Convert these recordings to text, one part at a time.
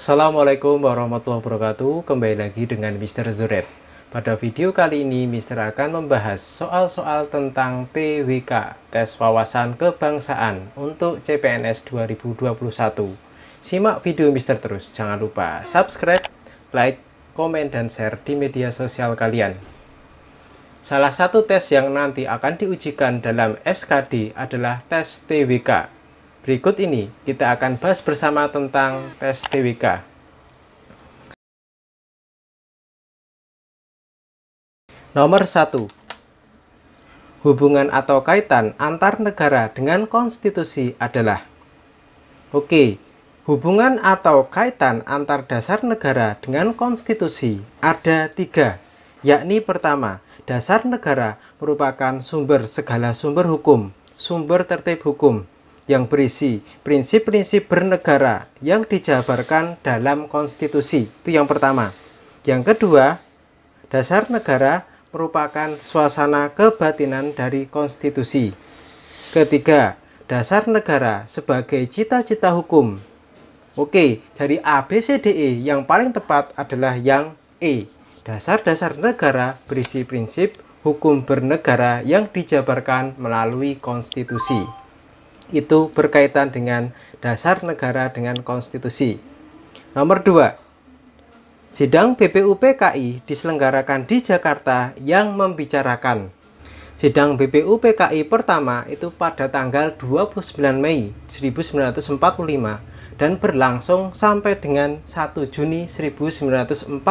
Assalamualaikum warahmatullahi wabarakatuh. Kembali lagi dengan Mr. Zuret. Pada video kali ini Mr. akan membahas soal-soal tentang TWK, tes wawasan kebangsaan untuk CPNS 2021. Simak video Mr. terus. Jangan lupa subscribe, like, komen, dan share di media sosial kalian. Salah satu tes yang nanti akan diujikan dalam SKD adalah tes TWK. Berikut ini kita akan bahas bersama tentang tes TWK. Nomor 1. Hubungan atau kaitan antar negara dengan konstitusi adalah. Hubungan atau kaitan antar dasar negara dengan konstitusi ada 3, yakni pertama, dasar negara merupakan sumber segala sumber hukum, sumber tertib hukum, yang berisi prinsip-prinsip bernegara yang dijabarkan dalam konstitusi. Itu yang pertama. Yang kedua, dasar negara merupakan suasana kebatinan dari konstitusi. Ketiga, dasar negara sebagai cita-cita hukum. Dari A, B, C, D, E yang paling tepat adalah yang E. Dasar-dasar negara berisi prinsip hukum bernegara yang dijabarkan melalui konstitusi. Itu berkaitan dengan dasar negara dengan konstitusi. Nomor 2. Sidang BPUPKI diselenggarakan di Jakarta yang membicarakan. Sidang BPUPKI pertama itu pada tanggal 29 Mei 1945 dan berlangsung sampai dengan 1 Juni 1945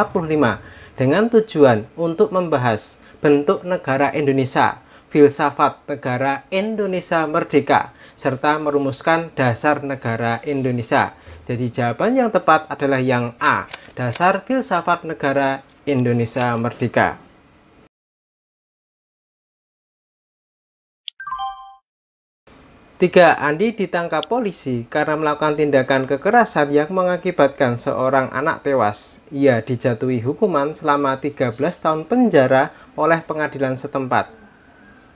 dengan tujuan untuk membahas bentuk negara Indonesia, filsafat negara Indonesia merdeka, serta merumuskan dasar negara Indonesia. Jadi jawaban yang tepat adalah yang A, dasar filsafat negara Indonesia merdeka. 3. Andi ditangkap polisi karena melakukan tindakan kekerasan yang mengakibatkan seorang anak tewas. Ia dijatuhi hukuman selama 13 tahun penjara oleh pengadilan setempat.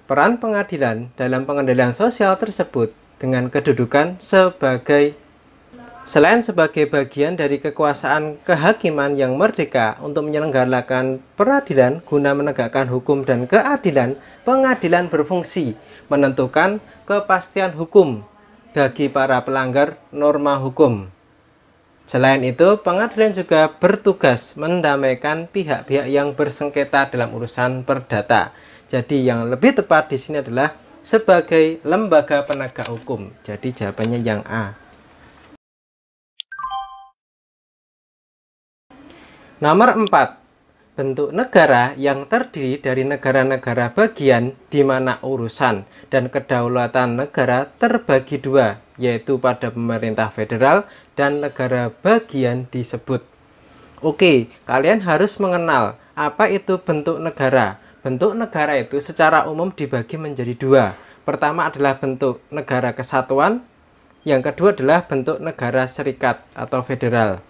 Peran pengadilan dalam pengendalian sosial tersebut dengan kedudukan selain sebagai bagian dari kekuasaan kehakiman yang merdeka untuk menyelenggarakan peradilan guna menegakkan hukum dan keadilan, pengadilan berfungsi menentukan kepastian hukum bagi para pelanggar norma hukum. Selain itu, pengadilan juga bertugas mendamaikan pihak-pihak yang bersengketa dalam urusan perdata. Jadi yang lebih tepat di sini adalah sebagai lembaga penegak hukum. Jadi jawabannya yang A. Nomor 4. Bentuk negara yang terdiri dari negara-negara bagian di mana urusan dan kedaulatan negara terbagi dua, yaitu pada pemerintah federal dan negara bagian disebut. Kalian harus mengenal apa itu bentuk negara. Bentuk negara itu secara umum dibagi menjadi dua. Pertama adalah bentuk negara kesatuan, yang kedua adalah bentuk negara serikat atau federal.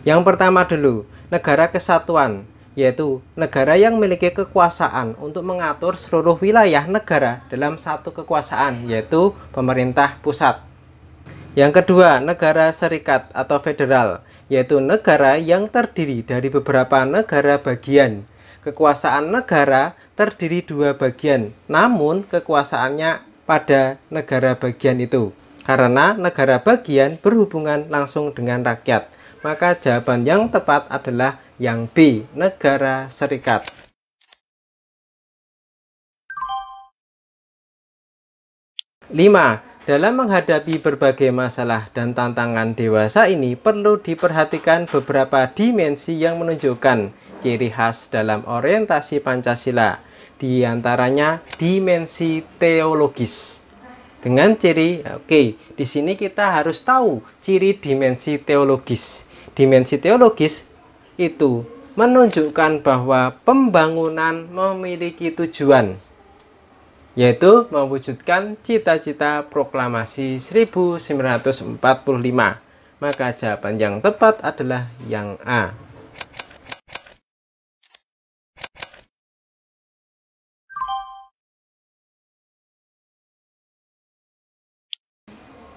Yang pertama dulu, negara kesatuan, yaitu negara yang memiliki kekuasaan untuk mengatur seluruh wilayah negara dalam satu kekuasaan, yaitu pemerintah pusat. Yang kedua, negara serikat atau federal, yaitu negara yang terdiri dari beberapa negara bagian. Kekuasaan negara terdiri dua bagian, namun kekuasaannya pada negara bagian itu, karena negara bagian berhubungan langsung dengan rakyat. Maka jawaban yang tepat adalah yang B, negara serikat. 5. Dalam menghadapi berbagai masalah dan tantangan dewasa ini perlu diperhatikan beberapa dimensi yang menunjukkan ciri khas dalam orientasi Pancasila. Di antaranya dimensi teologis. Dengan ciri, di sini kita harus tahu ciri dimensi teologis. Dimensi teologis itu menunjukkan bahwa pembangunan memiliki tujuan, yaitu mewujudkan cita-cita proklamasi 1945. Maka jawaban yang tepat adalah yang A.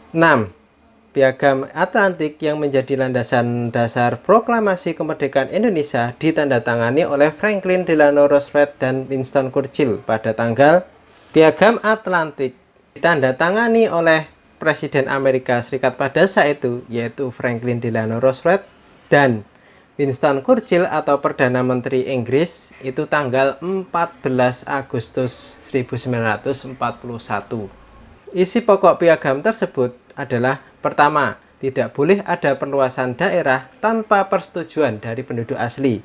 6. Piagam Atlantik yang menjadi landasan dasar proklamasi kemerdekaan Indonesia ditandatangani oleh Franklin Delano Roosevelt dan Winston Churchill pada tanggal. Piagam Atlantik ditandatangani oleh Presiden Amerika Serikat pada saat itu, yaitu Franklin Delano Roosevelt, dan Winston Churchill atau Perdana Menteri Inggris itu tanggal 14 Agustus 1941. Isi pokok piagam tersebut adalah: pertama, tidak boleh ada perluasan daerah tanpa persetujuan dari penduduk asli.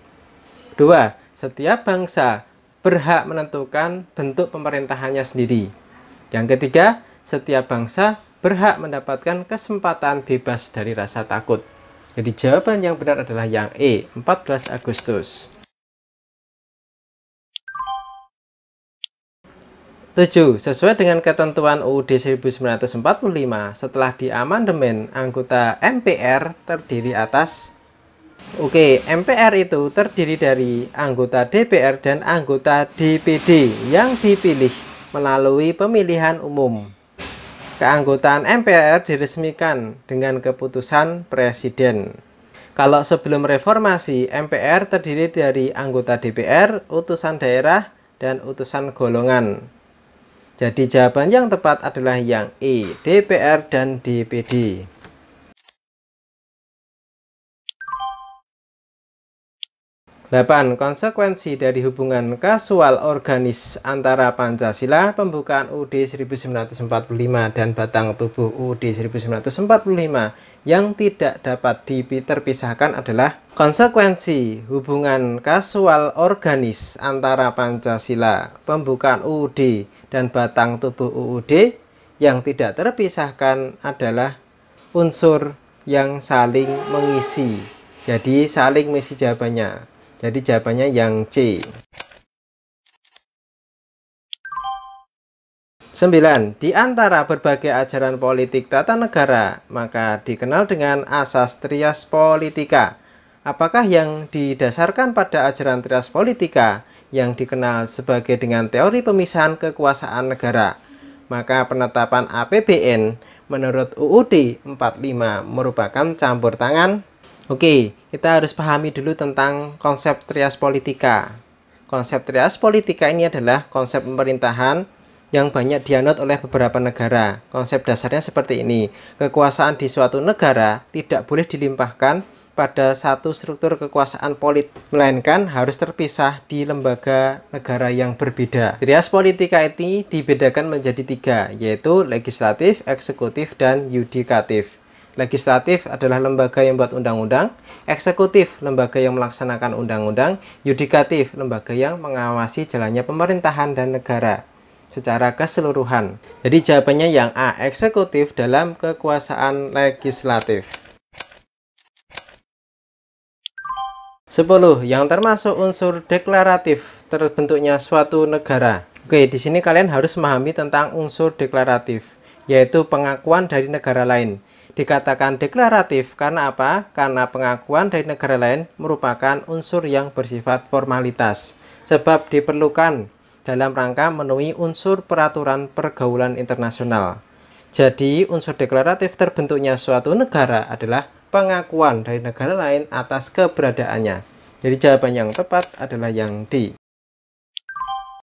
Dua, setiap bangsa berhak menentukan bentuk pemerintahannya sendiri. Yang ketiga, setiap bangsa berhak mendapatkan kesempatan bebas dari rasa takut. Jadi jawaban yang benar adalah yang E, 14 Agustus. 7. Sesuai dengan ketentuan UUD 1945, setelah diamandemen, anggota MPR terdiri atas MPR itu terdiri dari anggota DPR dan anggota DPD yang dipilih melalui pemilihan umum. Keanggotaan MPR diresmikan dengan keputusan Presiden. Kalau sebelum reformasi, MPR terdiri dari anggota DPR, utusan daerah, dan utusan golongan. Jadi jawaban yang tepat adalah yang E, DPR dan DPD. 8. Konsekuensi dari hubungan kasual organis antara Pancasila, pembukaan UUD 1945 dan batang tubuh UUD 1945 yang tidak dapat terpisahkan adalah: konsekuensi hubungan kasual organis antara Pancasila, pembukaan UUD dan batang tubuh UUD yang tidak terpisahkan adalah unsur yang saling mengisi. Jadi saling mengisi jawabannya. Jadi jawabannya yang C. 9. Di antara berbagai ajaran politik tata negara, maka dikenal dengan asas trias politika. Apakah yang didasarkan pada ajaran trias politika yang dikenal sebagai dengan teori pemisahan kekuasaan negara? Maka penetapan APBN menurut UUD 45 merupakan campur tangan. Kita harus pahami dulu tentang konsep trias politika. Konsep trias politika ini adalah konsep pemerintahan yang banyak dianut oleh beberapa negara. Konsep dasarnya seperti ini: kekuasaan di suatu negara tidak boleh dilimpahkan pada satu struktur kekuasaan politik, melainkan harus terpisah di lembaga negara yang berbeda. Trias politika ini dibedakan menjadi 3, yaitu legislatif, eksekutif, dan yudikatif. Legislatif adalah lembaga yang membuat undang-undang, eksekutif lembaga yang melaksanakan undang-undang, yudikatif lembaga yang mengawasi jalannya pemerintahan dan negara secara keseluruhan. Jadi jawabannya yang A, eksekutif dalam kekuasaan legislatif. 10. Yang termasuk unsur deklaratif terbentuknya suatu negara. Di sini kalian harus memahami tentang unsur deklaratif, yaitu pengakuan dari negara lain. Dikatakan deklaratif karena apa? Karena pengakuan dari negara lain merupakan unsur yang bersifat formalitas, sebab diperlukan dalam rangka memenuhi unsur peraturan pergaulan internasional. Jadi, unsur deklaratif terbentuknya suatu negara adalah pengakuan dari negara lain atas keberadaannya. Jadi, jawaban yang tepat adalah yang D.